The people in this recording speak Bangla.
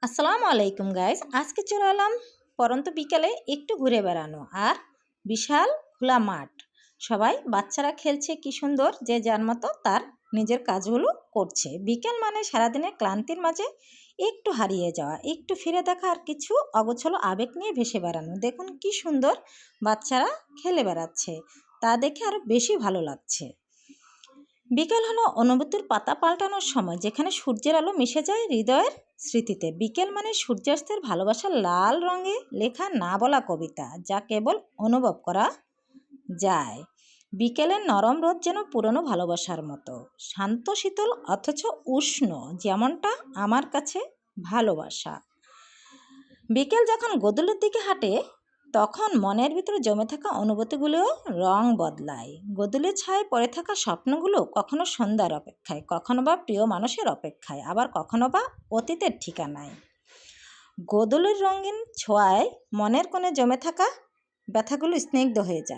আসসালামু আলাইকুম গাইস। আজকে চলে এলাম পরন্ত বিকেলে একটু ঘুরে বেড়ানো আর বিশাল খোলা মাঠ। সবাই বাচ্চারা খেলছে কি সুন্দর, যে যার মতো তার নিজের কাজগুলো করছে। বিকেল মানে সারাদিনের ক্লান্তির মাঝে একটু হারিয়ে যাওয়া, একটু ফিরে দেখা আর কিছু অগোছলো আবেগ নিয়ে ভেসে বেড়ানো। দেখুন কি সুন্দর বাচ্চারা খেলে বেড়াচ্ছে, তা দেখে আরও বেশি ভালো লাগছে। বিকেল হলো অনুভূতির পাতা পাল্টানোর সময়, যেখানে সূর্যের আলো মিশে যায় হৃদয়ের স্মৃতিতে। বিকেল মানে সূর্যাস্তের ভালোবাসার লাল রঙে লেখা না বলা কবিতা, যা কেবল অনুভব করা যায়। বিকেলের নরম রোদ যেন পুরনো ভালোবাসার মতো, শান্ত শীতল অথচ উষ্ণ, যেমনটা আমার কাছে ভালোবাসা। বিকেল যখন গোধূলির দিকে হাঁটে, তখন মনের ভিতরে জমে থাকা অনুভূতিগুলোও রং বদলায়। গোধূলির ছায়ায় পড়ে থাকা স্বপ্নগুলো কখনো সন্ধ্যার অপেক্ষায়, কখনো বা প্রিয় মানুষের অপেক্ষায়, আবার কখনো বা অতীতের ঠিকানায়। গোধূলির রঙিন ছোঁয়ায় মনের কোণে জমে থাকা ব্যথাগুলো স্নিগ্ধ হয়ে যায়।